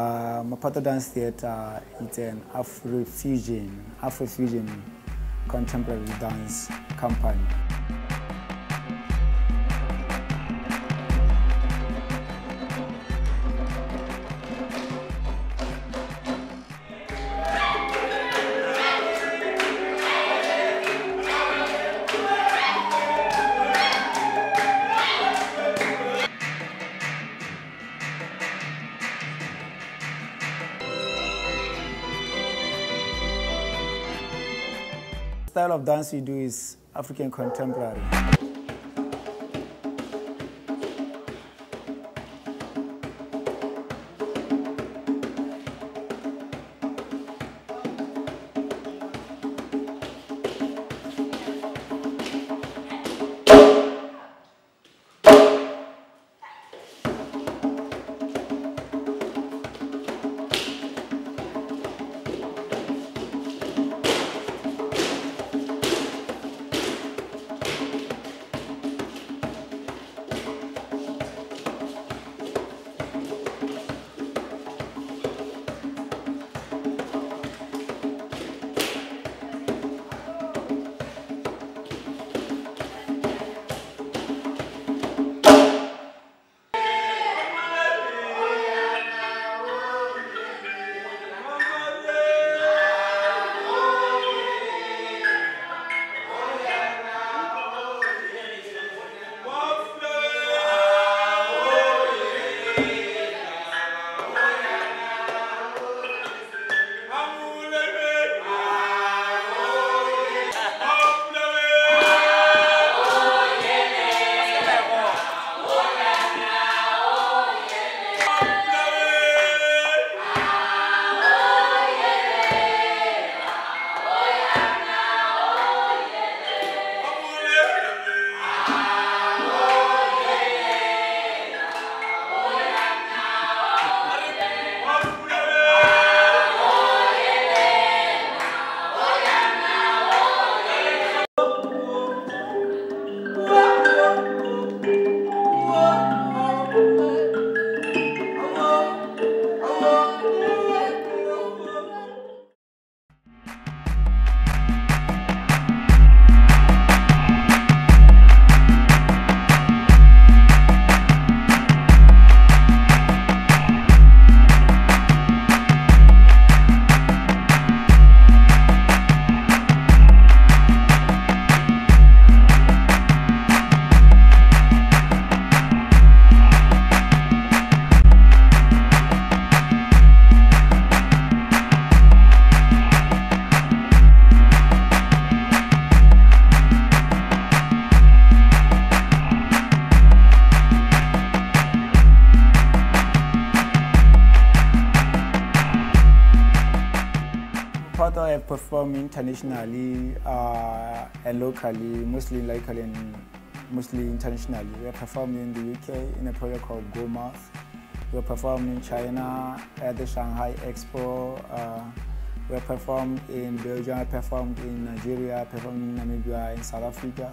Mophato Dance Theatre, it's an Afrofusion contemporary dance company. The style of dance we do is African contemporary. Mophato have performed internationally and locally, mostly locally and mostly internationally. We have performed in the UK in a project called Go Mouth. We have performed in China at the Shanghai Expo. We have performed in Belgium, I performed in Nigeria, performed in Namibia, in South Africa.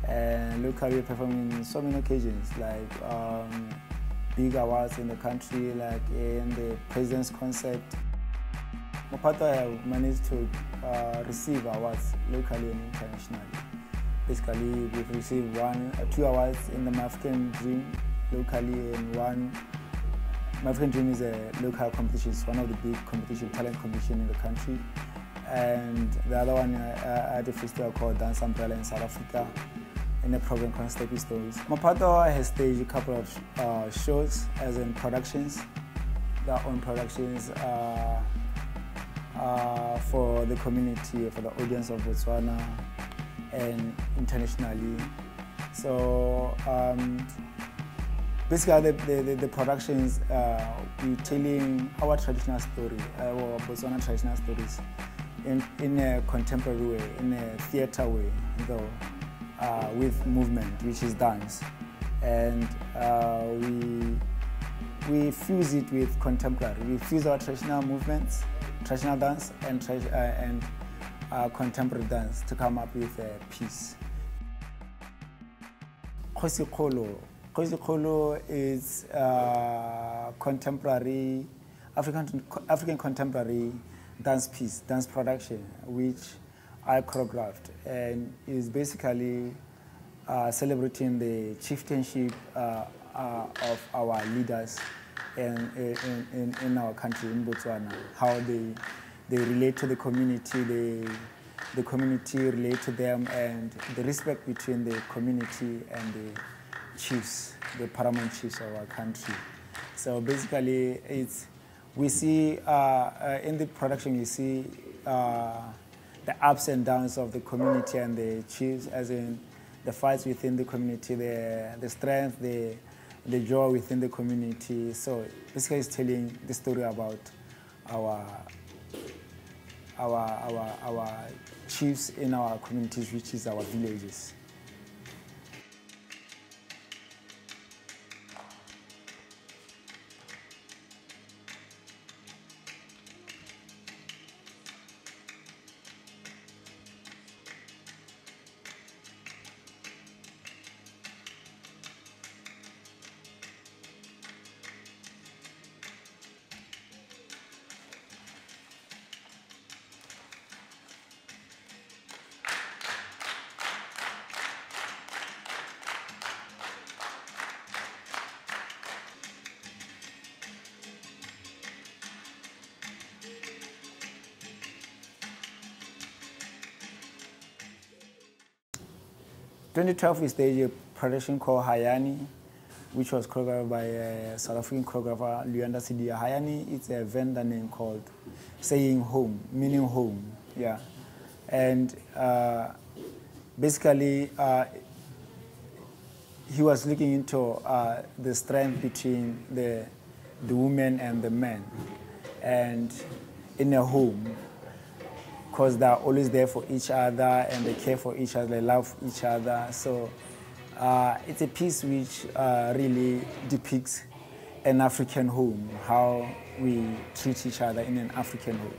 And locally we performed in so many occasions, like big awards in the country, like in the President's Concert. Mophato have managed to receive awards locally and internationally. Basically, we've received 2 awards in the African Dream locally, and one African Dream is a local competition. It's one of the big talent competition in the country. And the other one at a festival called Dance Umbrella in South Africa, in a program called Stepping Stones. Mophato has staged a couple of shows, as in productions, their own productions for the community, for the audience of Botswana and internationally. So basically the productions, we're telling our traditional story, our Botswana traditional stories in a contemporary way, in a theatre way, though, with movement, which is dance. And we fuse it with contemporary. We fuse our traditional movements, traditional dance, and contemporary dance to come up with a piece. Khosikgolo is contemporary African contemporary dance piece, dance production, which I choreographed, and is basically celebrating the chieftainship of our leaders in our country, in Botswana, how they relate to the community, the community relate to them, and the respect between the community and the chiefs, the paramount chiefs of our country. So basically, we see in the production, you see the ups and downs of the community and the chiefs, as in the fights within the community, the strength, the joy within the community. So basically, it's telling the story about our chiefs in our communities, which is our villages. In 2012, we staged a production called Hayani, which was choreographed by a South African choreographer, Luanda Sidia. Hayani is a vendor name called saying home, meaning home, yeah. And basically, he was looking into the strength between the women and the men, and in a home, because they're always there for each other and they care for each other, they love each other. So it's a piece which really depicts an African home, how we treat each other in an African home.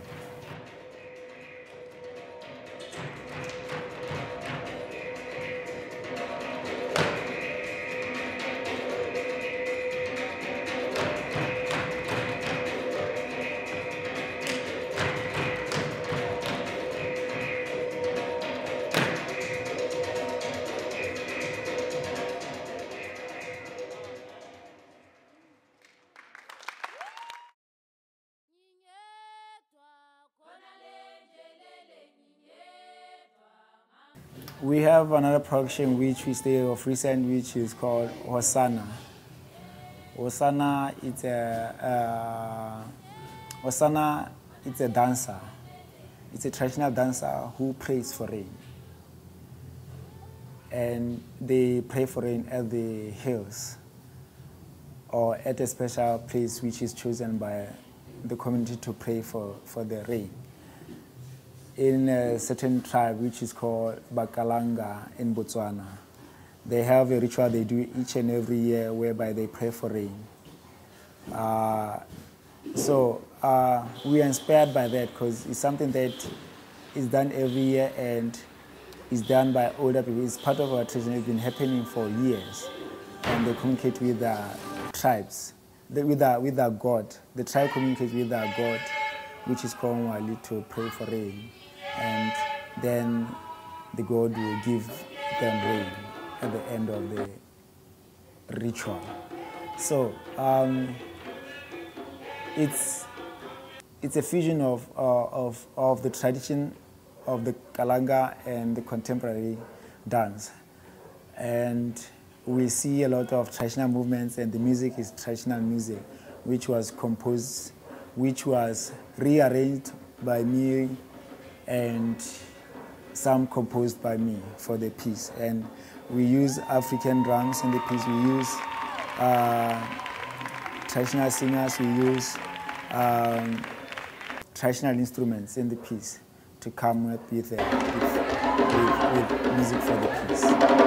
We have another production which we stay of recent, which is called Hosanna. Hosanna, it's a dancer. It's a traditional dancer who prays for rain. And they pray for rain at the hills or at a special place which is chosen by the community to pray for the rain. In a certain tribe which is called Bakalanga in Botswana, they have a ritual they do each and every year whereby they pray for rain. So we are inspired by that because it's something that is done every year and is done by older people. It's part of our tradition. It's been happening for years, and they communicate with the tribes, with our God. The tribe communicates with our God, which is called Wali, to pray for rain. And then the God will give them rain at the end of the ritual. So it's a fusion of the tradition of the Kalanga and the contemporary dance. And we see a lot of traditional movements, and the music is traditional music, which was composed, which was rearranged by me, and some composed by me for the piece. And we use African drums in the piece. We use traditional singers. We use traditional instruments in the piece to come up with music for the piece.